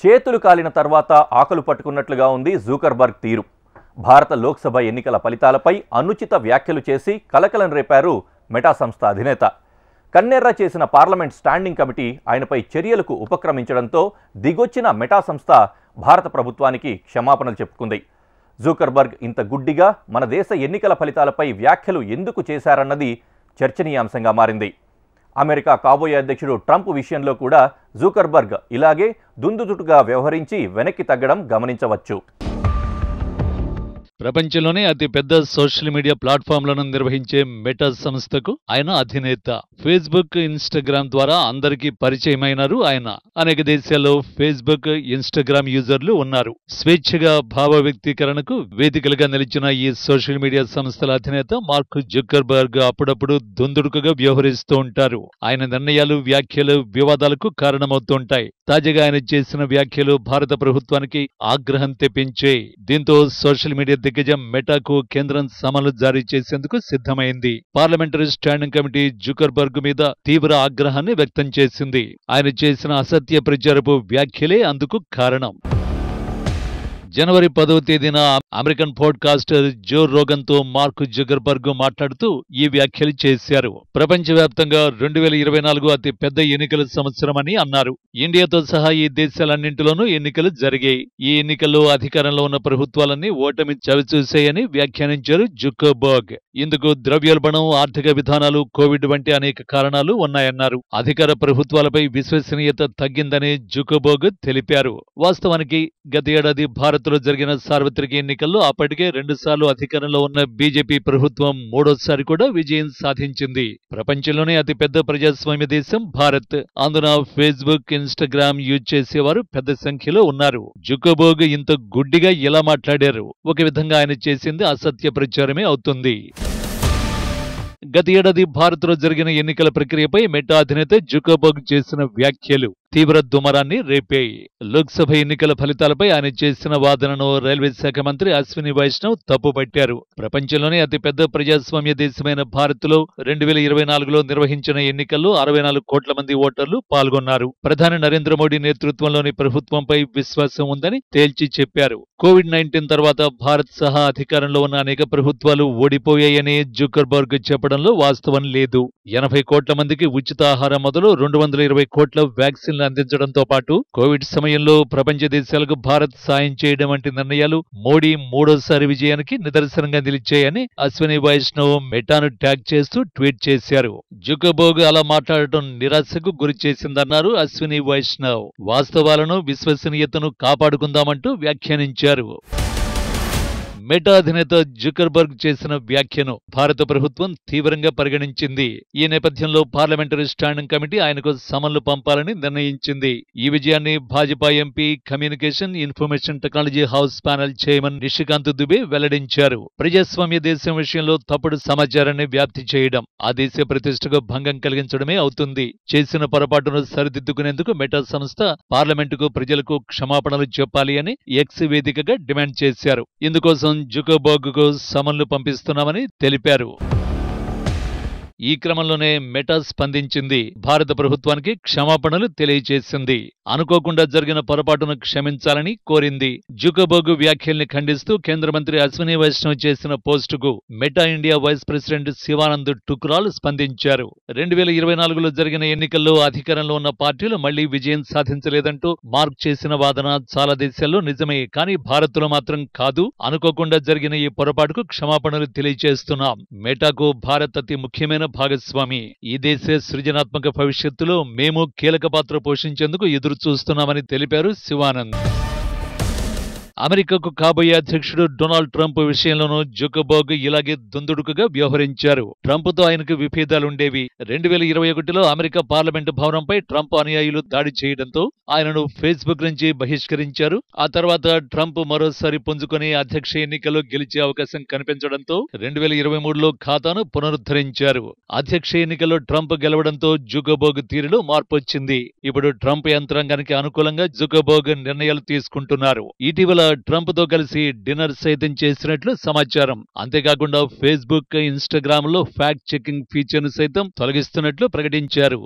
చేతులు కాలిన తర్వాత ఆకలు పట్టుకున్నట్లుగా ఉంది జూకర్బర్గ్ తీరు. భారత లోక్సభ ఎన్నికల ఫలితాలపై అనుచిత వ్యాఖ్యలు చేసి కలకలం రేపారు మెటా సంస్థ అధినేత. కన్నెర్ర చేసిన పార్లమెంట్ స్టాండింగ్ కమిటీ ఆయనపై చర్యలకు ఉపక్రమించడంతో దిగొచ్చిన మెటా సంస్థ భారత ప్రభుత్వానికి క్షమాపణలు చెప్పుకుంది. జూకర్బర్గ్ ఇంత గుడ్డిగా మన దేశ ఎన్నికల ఫలితాలపై వ్యాఖ్యలు ఎందుకు చేశారన్నది చర్చనీయాంశంగా మారింది. అమెరికా కాబోయే అధ్యక్షుడు ట్రంప్ విషయంలో కూడా జూకర్బర్గ్ ఇలాగే దుందుదుటుగా వ్యవహరించి వెనక్కి తగ్గడం గమనించవచ్చు. ప్రపంచంలోనే అతి పెద్ద సోషల్ మీడియా ప్లాట్ఫామ్లను నిర్వహించే మెటా సంస్థకు ఆయన అధినేత. ఫేస్బుక్, ఇన్స్టాగ్రామ్ ద్వారా అందరికీ పరిచయమైనారు ఆయన. అనేక దేశాల్లో ఫేస్బుక్, ఇన్స్టాగ్రామ్ యూజర్లు ఉన్నారు. స్వేచ్ఛగా భావ వ్యక్తీకరణకు వేదికలుగా నిలిచిన ఈ సోషల్ మీడియా సంస్థల అధినేత మార్క్ జుకర్బర్గ్ అప్పుడప్పుడు దుందుడుకుగా వ్యవహరిస్తూ ఉంటారు. ఆయన నిర్ణయాలు, వ్యాఖ్యలు వివాదాలకు కారణమవుతుంటాయి. తాజాగా ఆయన చేసిన వ్యాఖ్యలు భారత ప్రభుత్వానికి ఆగ్రహం తెప్పించాయి. దీంతో సోషల్ మీడియా దిగ్గజం మెటాకు కేంద్రం సమన్లు జారీ చేసేందుకు సిద్ధమైంది. పార్లమెంటరీ స్టాండింగ్ కమిటీ జుకర్బర్గ్ మీద తీవ్ర ఆగ్రహాన్ని వ్యక్తం చేసింది. ఆయన చేసిన అసత్య ప్రచారపు వ్యాఖ్యలే అందుకు కారణం. జనవరి 10వ తేదీన అమెరికన్ పాడ్కాస్టర్ జో రోగన్తో మార్క్ జుకర్బర్గ్ మాట్లాడుతూ ఈ వ్యాఖ్యలు చేశారు. ప్రపంచవ్యాప్తంగా 2024 అతి పెద్ద ఎన్నికల సంవత్సరమని అన్నారు. ఇండియాతో సహా ఈ దేశాలన్నింటిలోనూ ఎన్నికలు జరిగాయి. ఈ ఎన్నికల్లో అధికారంలో ఉన్న ప్రభుత్వాలన్నీ ఓటమి చవిచూశాయని వ్యాఖ్యానించారు జుకర్బర్గ్. ఇందుకు ద్రవ్యోల్బణం, ఆర్థిక విధానాలు, కోవిడ్ వంటి అనేక కారణాలు ఉన్నాయన్నారు. అధికార ప్రభుత్వాలపై విశ్వసనీయత తగ్గిందని జుకర్బర్గ్ తెలిపారు. వాస్తవానికి గత ఏడాది భారత్లో జరిగిన సార్వత్రిక ఎన్నికల్లో అప్పటికే 2 సార్లు అధికారంలో ఉన్న బీజేపీ ప్రభుత్వం 3వసారి కూడా విజయం సాధించింది. ప్రపంచంలోనే అతిపెద్ద ప్రజాస్వామ్య దేశం భారత్. అందున ఫేస్బుక్, ఇన్స్టాగ్రామ్ యూజ్ చేసేవారు పెద్ద సంఖ్యలో ఉన్నారు. జుకర్బర్గ్ ఇంత గుడ్డిగా ఎలా మాట్లాడారు? ఒక విధంగా ఆయన చేసింది అసత్య ప్రచారమే అవుతుంది. గత ఏడాది భారత్లో జరిగిన ఎన్నికల ప్రక్రియపై మెటా అధినేత జుకర్బర్గ్ చేసిన వ్యాఖ్యలు తీవ్ర దుమారాన్ని రేపాయి. లోక్సభ ఎన్నికల ఫలితాలపై ఆయన చేసిన వాదనను రైల్వే శాఖ మంత్రి అశ్విని వైష్ణవ్ తప్పుపట్టారు. ప్రపంచంలోనే అతిపెద్ద ప్రజాస్వామ్య దేశమైన భారత్లో 2024లో నిర్వహించిన ఎన్నికల్లో 64 కోట్ల మంది ఓటర్లు పాల్గొన్నారు. ప్రధాని నరేంద్ర మోడీ నేతృత్వంలోని ప్రభుత్వంపై విశ్వాసం ఉందని తేల్చి చెప్పారు. కోవిడ్-19 తర్వాత భారత్ సహా అధికారంలో ఉన్న అనేక ప్రభుత్వాలు ఓడిపోయాయని జుకర్బర్గ్ చెప్పడంలో వాస్తవం లేదు. 80 కోట్ల మందికి ఉచిత ఆహారం మొదలు 220 కోట్ల వ్యాక్సిన్లు అందించడంతో పాటు కోవిడ్ సమయంలో ప్రపంచ దేశాలకు భారత్ సాయం చేయడం వంటి నిర్ణయాలు మోడీ 3వసారి విజయానికి నిదర్శనంగా నిలిచాయని అశ్విని వైష్ణవ్ మెటాను ట్యాగ్ చేస్తూ ట్వీట్ చేశారు. జుకర్బర్గ్ అలా మాట్లాడటం నిరాశకు గురి చేసిందన్నారు అశ్విని వైష్ణవ్. వాస్తవాలను, విశ్వసనీయతను కాపాడుకుందామంటూ వ్యాఖ్యానించారు. మెటా అధినేత జుకర్బర్గ్ చేసిన వ్యాఖ్యను భారత ప్రభుత్వం తీవ్రంగా పరిగణించింది. ఈ నేపథ్యంలో పార్లమెంటరీ స్టాండింగ్ కమిటీ ఆయనకు సమన్లు పంపాలని నిర్ణయించింది. ఈ విజయాన్ని Bhajapa MP, communication, information technology house panel chairman Nishikant Dubey వెల్లడించారు. ప్రజాస్వామ్య దేశం విషయంలో తప్పుడు సమాచారాన్ని వ్యాప్తి చేయడం ఆ దేశ ప్రతిష్టకు భంగం కలిగించడమే అవుతుంది. చేసిన పొరపాటును సరిదిద్దుకునేందుకు మెటా సంస్థ పార్లమెంటుకు, ప్రజలకు క్షమాపణలు చెప్పాలి అని ఎక్స్ వేదికగా డిమాండ్ చేశారు. ఇందుకోసం జుకర్బర్గ్కు సమన్లు పంపిస్తున్నామని తెలిపారు. ఈ క్రమంలోనే మెటా స్పందించింది. భారత ప్రభుత్వానికి క్షమాపణలు తెలియజేసింది. అనుకోకుండా జరిగిన పొరపాటును క్షమించాలని కోరింది. జుకర్బర్గ్ వ్యాఖ్యల్ని ఖండిస్తూ కేంద్ర మంత్రి అశ్విని వైష్ణవ్ చేసిన పోస్టుకు Meta India vice president Shivanand Tukral స్పందించారు. 2024లో జరిగిన ఎన్నికల్లో అధికారంలో ఉన్న పార్టీలు మళ్లీ విజయం సాధించలేదంటూ మార్క్ చేసిన వాదన చాలా దేశాల్లో నిజమే, కానీ భారత్లో మాత్రం కాదు. అనుకోకుండా జరిగిన ఈ పొరపాటుకు క్షమాపణలు తెలియజేస్తున్నాం. మెటాకు భారత్ అతి ముఖ్యమైన భాగస్వామి. ఈ దేశ సృజనాత్మక భవిష్యత్తులో మేము కీలక పాత్ర పోషించేందుకు ఎదురు చూస్తున్నామని తెలిపారు శివానంద్. అమెరికాకు కాబోయే అధ్యక్షుడు డొనాల్డ్ ట్రంప్ విషయంలోనూ జుకర్బర్గ్ ఇలాగే దుందుడుకుగా వ్యవహరించారు. ట్రంప్తో ఆయనకు విభేదాలుండేవి. 2021లో అమెరికా పార్లమెంటు భవనంపై ట్రంప్ అనుయాయులు దాడి చేయడంతో ఆయనను ఫేస్బుక్ నుంచి బహిష్కరించారు. ఆ తర్వాత ట్రంప్ మరోసారి పుంజుకొని అధ్యక్ష ఎన్నికల్లో గెలిచే అవకాశం కనిపించడంతో 2023లో ఖాతాను పునరుద్ధరించారు. అధ్యక్ష ఎన్నికల్లో ట్రంప్ గెలవడంతో జుకర్బర్గ్ తీరులో మార్పు వచ్చింది. ఇప్పుడు ట్రంప్ యంత్రాంగానికి అనుకూలంగా జుకర్బర్గ్ నిర్ణయాలు తీసుకుంటున్నారు. ఇటీవల ట్రంప్ తో కలిసి డిన్నర్ సైతం చేసినట్లు సమాచారం. అంతేకాకుండా ఫేస్బుక్, ఇన్స్టాగ్రామ్ లో ఫ్యాక్ట్ చెకింగ్ ఫీచర్ ను సైతం తొలగిస్తున్నట్లు ప్రకటించారు.